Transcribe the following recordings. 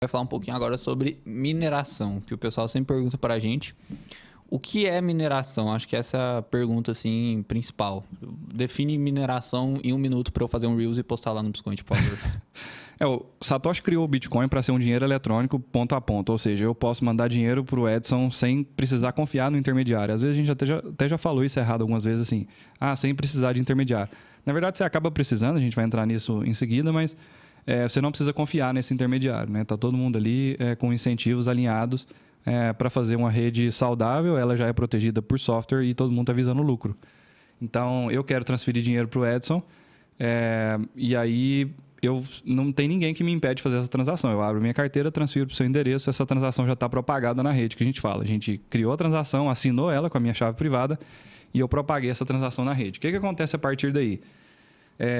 Vai falar um pouquinho agora sobre mineração, que o pessoal sempre pergunta pra gente. O que é mineração? Acho que essa é a pergunta, assim, principal. Define mineração em 1 minuto para eu fazer um Reels e postar lá no Biscoint, por favor. O Satoshi criou o Bitcoin para ser um dinheiro eletrônico ponto a ponto, ou seja, eu posso mandar dinheiro para o Edson sem precisar confiar no intermediário. Às vezes a gente até já falou isso errado algumas vezes assim, sem precisar de intermediário. Na verdade, você acaba precisando, a gente vai entrar nisso em seguida, mas você não precisa confiar nesse intermediário, né? Tá todo mundo ali com incentivos alinhados para fazer uma rede saudável, ela já é protegida por software e todo mundo está visando lucro. Então, eu quero transferir dinheiro para o Edson e aí não tem ninguém que me impede de fazer essa transação. Eu abro minha carteira, transfiro para o seu endereço, essa transação já está propagada na rede que a gente fala. A gente criou a transação, assinou ela com a minha chave privada e eu propaguei essa transação na rede. O que acontece a partir daí?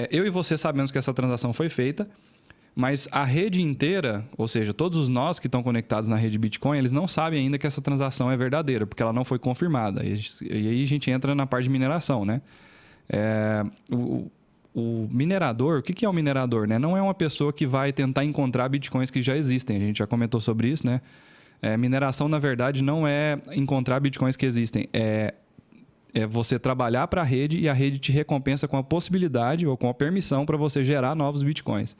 Eu e você sabemos que essa transação foi feita, mas a rede inteira, ou seja, todos nós que estão conectados na rede Bitcoin, eles não sabem ainda que essa transação é verdadeira, porque ela não foi confirmada. E aí a gente entra na parte de mineração, né? O minerador, o que é o minerador? Né? Não é uma pessoa que vai tentar encontrar bitcoins que já existem. A gente já comentou sobre isso, né? Mineração, na verdade, não é encontrar bitcoins que existem. É você trabalhar para a rede e a rede te recompensa com a possibilidade ou com a permissão para você gerar novos bitcoins.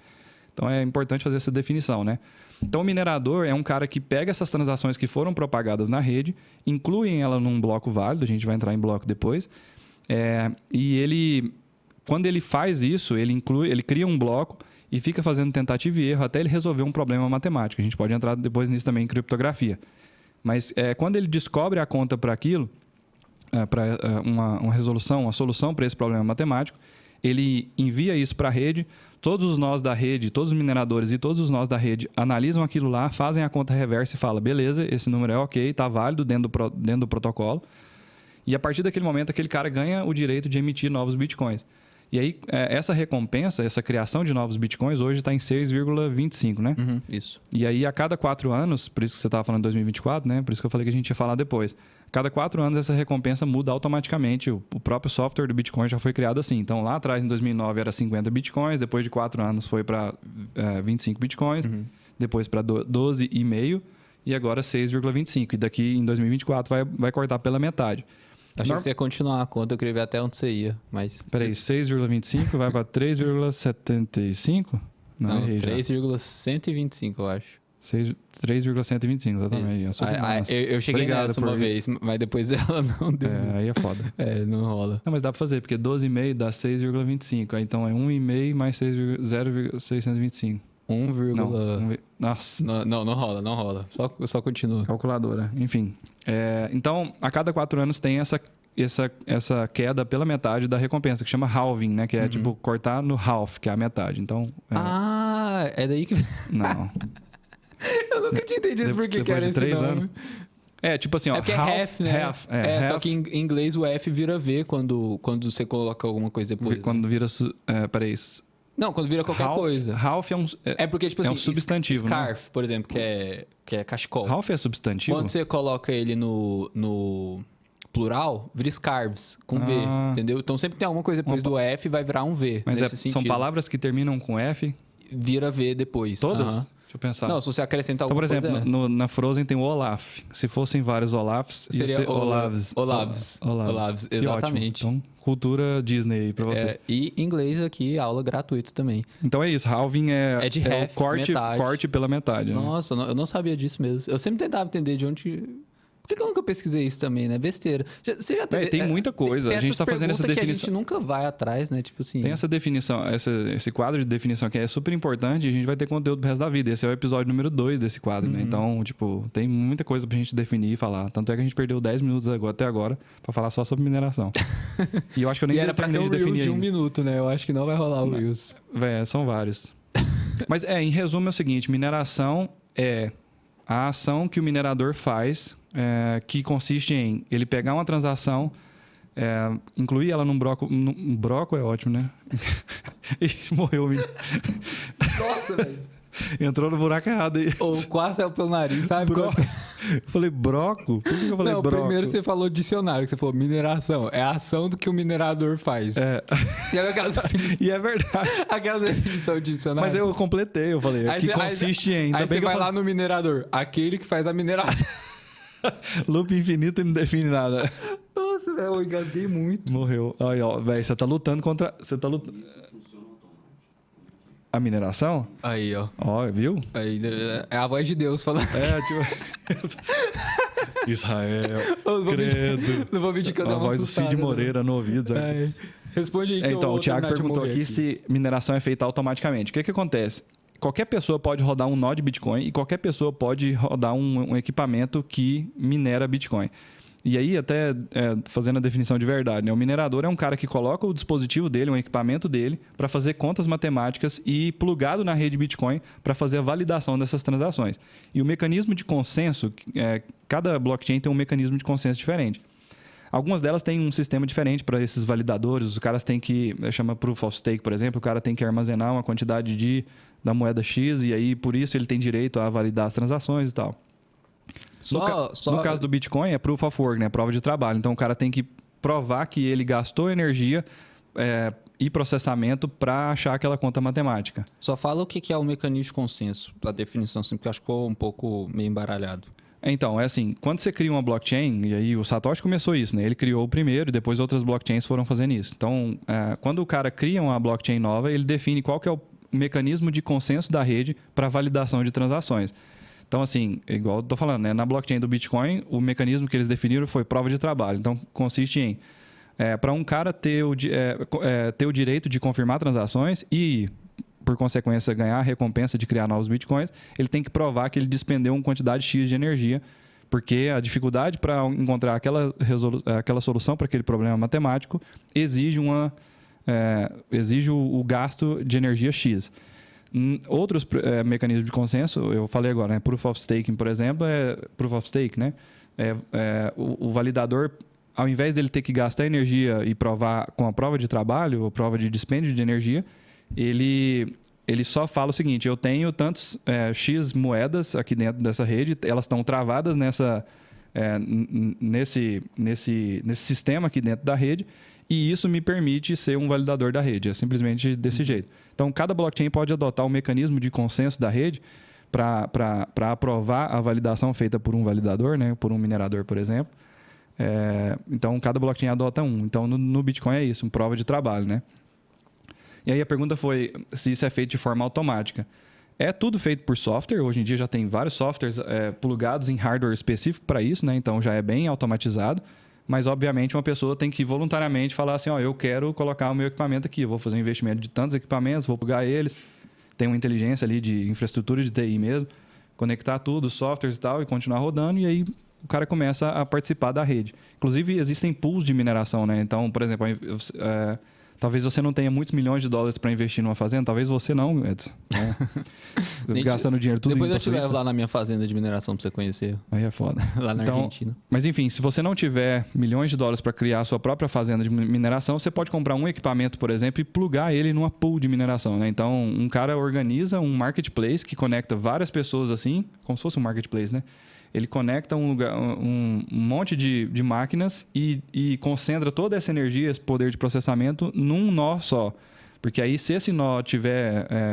Então, é importante fazer essa definição, né? Então, o minerador é um cara que pega essas transações que foram propagadas na rede, inclui ela num bloco válido, a gente vai entrar em bloco depois, e ele, quando ele faz isso, ele cria um bloco e fica fazendo tentativa e erro até ele resolver um problema matemático. A gente pode entrar depois nisso também em criptografia. Mas quando ele descobre a conta para aquilo, para uma resolução, uma solução para esse problema matemático, ele envia isso para a rede, todos os nós da rede, todos os mineradores e todos os nós da rede analisam aquilo lá, fazem a conta reversa e falam, beleza, esse número é ok, está válido dentro do protocolo. E a partir daquele momento, aquele cara ganha o direito de emitir novos bitcoins. E aí, essa recompensa, essa criação de novos bitcoins, hoje está em 6,25, né? Isso. E aí, a cada 4 anos, por isso que você estava falando de 2024, né? Por isso que eu falei que a gente ia falar depois. A cada 4 anos, essa recompensa muda automaticamente. O próprio software do Bitcoin já foi criado assim. Então, lá atrás, em 2009, era 50 bitcoins. Depois de 4 anos, foi para 25 bitcoins. Depois para 12,5. E agora 6,25. E daqui, em 2024, vai cortar pela metade. Achei que você ia continuar a conta, eu queria ver até onde você ia, mas... Peraí, 6,25 vai para 3,75? Não, 3,125, eu acho. 3,125, exatamente. Eu cheguei nessa uma vez, mas depois ela não deu. Aí é foda. Não rola. Não, mas dá pra fazer, porque 12,5 dá 6,25. Então é 1,5 mais 0,625. Nossa. Não rola. Só continua. Calculadora. Enfim. Então, a cada 4 anos tem essa queda pela metade da recompensa, que chama halving, né? Que é tipo cortar no half, que é a metade. Então. É daí que. Não. Eu nunca tinha entendido por que era esse 3 nome. anos. Porque assim, ó. É porque é half, né? Half, só que em inglês o F vira V quando você coloca alguma coisa depois. Quando vira. Peraí. Não, quando vira qualquer coisa. Half é porque, tipo assim, um substantivo, scarf, né? por exemplo, que é cachecol. Half é substantivo? Quando você coloca ele no plural, vira scarves, com V, entendeu? Então sempre tem alguma coisa depois do F, vai virar um V. Mas nesse sentido. São palavras que terminam com F? Vira V depois. Todas? Deixa eu pensar. Não, se você acrescentar então, alguma por coisa... exemplo, na Frozen tem o Olaf. Se fossem vários Olafs, ia ser Olavs. Olavs, exatamente. Então, cultura Disney aí pra você. E inglês aqui, aula gratuita também. Então é isso, halving é de half, corte pela metade. Nossa, eu não sabia disso mesmo. Eu sempre tentava entender de onde... Por que eu nunca pesquisei isso também, né? Besteira. Você já teve, tem muita coisa. A gente tá fazendo essa definição. Que a gente nunca vai atrás, né? Tipo assim... Tem essa definição, esse quadro de definição que é super importante e a gente vai ter conteúdo pro resto da vida. Esse é o episódio número 2 desse quadro, né? Então, tipo, tem muita coisa pra gente definir e falar. Tanto é que a gente perdeu 10 minutos até agora pra falar só sobre mineração. E eu acho que eu nem terminei de definir de 1 minuto, né? Eu acho que não vai rolar o Reels. São vários. Mas, em resumo, é o seguinte. Mineração é a ação que o minerador faz... que consiste em ele pegar uma transação, incluir ela num broco... broco é ótimo, né? E morreu o menino. Nossa, velho. Entrou no buraco errado aí. Ou quase saiu pelo nariz, sabe? Eu falei broco? Por que eu falei Não, broco? primeiro você falou dicionário, que você falou mineração. É a ação do que o minerador faz. É. E é verdade. Aquela definição de dicionário. Mas eu completei, eu falei, Aí que você- consiste em... Aí você vai lá lá no minerador. Aquele que faz a mineração. Loop infinito e não define nada. Nossa, velho, eu engasguei muito. Morreu. Aí, ó, velho, você tá lutando contra... Você tá lutando... A mineração? Aí, ó. Ó, viu? Aí, é a voz de Deus falando. É, tipo... Israel, Eu vou credo. Não vou mentir que eu dei A uma voz do assustada, Cid né? Moreira no ouvido. Sabe? É. Responde aí que eu Então, vou o Thiago terminar de perguntou morrer aqui se mineração é feita automaticamente. O que acontece? Qualquer pessoa pode rodar um nó de Bitcoin e qualquer pessoa pode rodar um equipamento que minera Bitcoin. E aí, até fazendo a definição de verdade, né? O minerador é um cara que coloca o dispositivo dele, um equipamento dele, para fazer contas matemáticas e plugado na rede Bitcoin para fazer a validação dessas transações. E o mecanismo de consenso, cada blockchain tem um mecanismo de consenso diferente. Algumas delas têm um sistema diferente para esses validadores. Os caras têm que, chama Proof of Stake, por exemplo, o cara tem que armazenar uma quantidade da moeda X e aí, por isso, ele tem direito a validar as transações e tal. No caso do Bitcoin, é Proof of Work, né? Prova de trabalho. Então, o cara tem que provar que ele gastou energia e processamento para achar aquela conta matemática. Só fala o que é o mecanismo de consenso, a definição, assim, porque eu acho que ficou um pouco meio embaralhado. Então, é assim, quando você cria uma blockchain, e aí o Satoshi começou isso, né? Ele criou o primeiro e depois outras blockchains foram fazendo isso. Então, quando o cara cria uma blockchain nova, ele define qual que é o mecanismo de consenso da rede para validação de transações. Então, assim, igual eu tô falando, né? Na blockchain do Bitcoin, o mecanismo que eles definiram foi prova de trabalho. Então, consiste em, para um cara ter o direito de confirmar transações e, por consequência, ganhar a recompensa de criar novos Bitcoins, ele tem que provar que ele despendeu uma quantidade X de energia, porque a dificuldade para encontrar aquela solução para aquele problema matemático exige o gasto de energia X. Outros mecanismos de consenso, eu falei agora, né? Proof of Staking, por exemplo, Proof of Stake, né? O validador, ao invés dele ter que gastar energia e provar com a prova de trabalho, ou prova de dispêndio de energia, ele só fala o seguinte: eu tenho tantos X moedas aqui dentro dessa rede, elas estão travadas nesse sistema aqui dentro da rede, e isso me permite ser um validador da rede. É simplesmente desse jeito. Então, cada blockchain pode adotar um mecanismo de consenso da rede para aprovar a validação feita por um validador, né? Por um minerador, por exemplo. Então, cada blockchain adota um. Então, no Bitcoin é isso, uma prova de trabalho, né? E aí a pergunta foi se isso é feito de forma automática. É tudo feito por software. Hoje em dia já tem vários softwares plugados em hardware específico para isso, né? Então, já é bem automatizado. Mas, obviamente, uma pessoa tem que voluntariamente falar assim, eu quero colocar o meu equipamento aqui, eu vou fazer um investimento de tantos equipamentos, vou plugar eles, tem uma inteligência ali de infraestrutura de TI mesmo, conectar tudo, softwares e tal, e continuar rodando, e aí o cara começa a participar da rede. Inclusive, existem pools de mineração, né? Então, por exemplo, talvez você não tenha muitos milhões de dólares para investir numa fazenda, talvez você não, Edson. Gastando dinheiro tudo depois em eu te levo lá na minha fazenda de mineração para você conhecer. Aí é foda. Lá na Argentina. Mas enfim, se você não tiver milhões de dólares para criar a sua própria fazenda de mineração, você pode comprar um equipamento, por exemplo, e plugar ele numa pool de mineração, né? Então, um cara organiza um marketplace que conecta várias pessoas assim, como se fosse um marketplace, né? Ele conecta um monte de máquinas e concentra toda essa energia, esse poder de processamento num nó só. Porque aí, se esse nó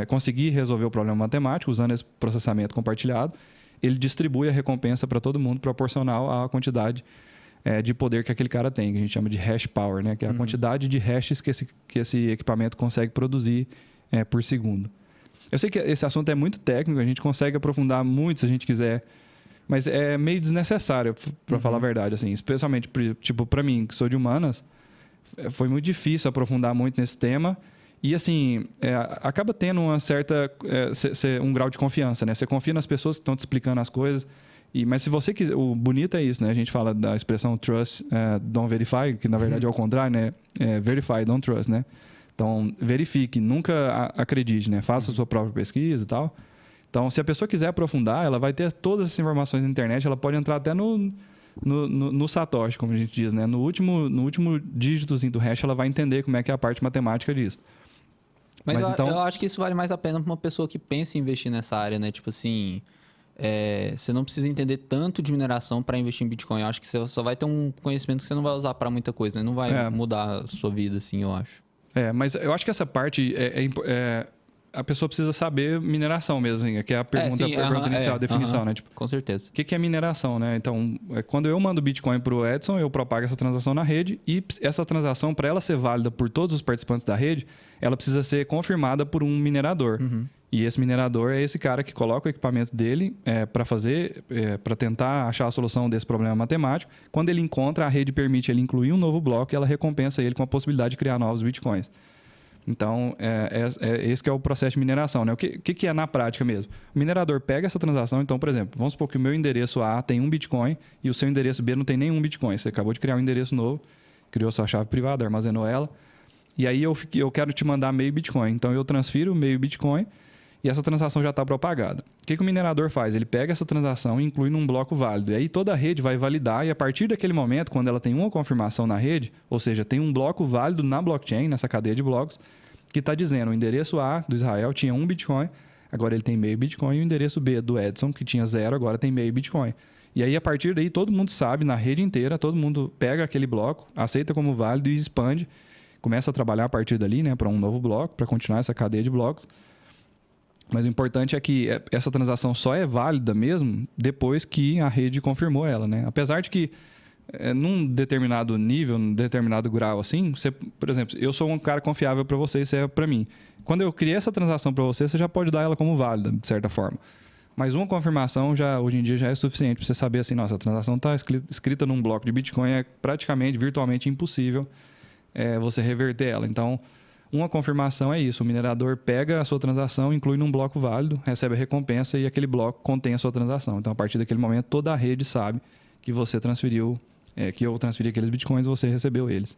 conseguir resolver o problema matemático, usando esse processamento compartilhado, ele distribui a recompensa para todo mundo proporcional à quantidade de poder que aquele cara tem, que a gente chama de hash power, né? Que é a quantidade de hashes que esse equipamento consegue produzir por segundo. Eu sei que esse assunto é muito técnico, a gente consegue aprofundar muito se a gente quiser, mas é meio desnecessário, para falar a verdade, assim, especialmente tipo para mim, que sou de humanas, foi muito difícil aprofundar muito nesse tema. E assim, acaba tendo uma certa um grau de confiança, né? Você confia nas pessoas que estão te explicando as coisas. Mas se você quiser, o bonito é isso, né? A gente fala da expressão trust, don't verify, que na verdade é ao contrário, né? Verify, don't trust, né? Então, verifique, nunca acredite, né? Faça a sua própria pesquisa e tal. Então, se a pessoa quiser aprofundar, ela vai ter todas essas informações na internet, ela pode entrar até no Satoshi, como a gente diz, né? No último dígitozinho do hash, ela vai entender como é que é a parte matemática disso. Mas então, eu acho que isso vale mais a pena para uma pessoa que pensa em investir nessa área, né? Tipo assim, você não precisa entender tanto de mineração para investir em Bitcoin. Eu acho que você só vai ter um conhecimento que você não vai usar para muita coisa, né? Não vai mudar a sua vida, assim, eu acho. Mas eu acho que essa parte a pessoa precisa saber mineração mesmo, assim, que é a pergunta inicial, a definição, né? Tipo, com certeza. O que é mineração, né? Então, quando eu mando Bitcoin para o Edson, eu propago essa transação na rede e essa transação, para ela ser válida por todos os participantes da rede, ela precisa ser confirmada por um minerador. E esse minerador é esse cara que coloca o equipamento dele para tentar achar a solução desse problema matemático. Quando ele encontra, a rede permite ele incluir um novo bloco e ela recompensa ele com a possibilidade de criar novos Bitcoins. Então, esse que é o processo de mineração, né? O que é na prática mesmo? O minerador pega essa transação, então, por exemplo, vamos supor que o meu endereço A tem 1 Bitcoin e o seu endereço B não tem nenhum Bitcoin. Você acabou de criar um endereço novo, criou sua chave privada, armazenou ela, e aí eu quero te mandar meio Bitcoin. Então, eu transfiro meio Bitcoin e essa transação já está propagada. O que o minerador faz? Ele pega essa transação e inclui num bloco válido. E aí toda a rede vai validar e a partir daquele momento, quando ela tem uma confirmação na rede, ou seja, tem um bloco válido na blockchain, nessa cadeia de blocos, que está dizendo o endereço A do Israel tinha 1 Bitcoin, agora ele tem meio Bitcoin, e o endereço B do Edson, que tinha 0, agora tem meio Bitcoin. E aí, a partir daí, todo mundo sabe, na rede inteira, todo mundo pega aquele bloco, aceita como válido e expande, começa a trabalhar a partir dali, né, para um novo bloco, para continuar essa cadeia de blocos. Mas o importante é que essa transação só é válida mesmo depois que a rede confirmou ela, né? Apesar de que num determinado nível, num determinado grau assim, você, por exemplo, eu sou um cara confiável para você, isso é para mim. Quando eu criei essa transação para você, você já pode dar ela como válida, de certa forma. Mas uma confirmação hoje em dia já é suficiente para você saber assim, nossa, a transação está escrita num bloco de Bitcoin, é praticamente, virtualmente impossível você reverter ela. Então, uma confirmação é isso. O minerador pega a sua transação, inclui num bloco válido, recebe a recompensa e aquele bloco contém a sua transação. Então, a partir daquele momento, toda a rede sabe que você transferiu, que eu transferi aqueles bitcoins e você recebeu eles.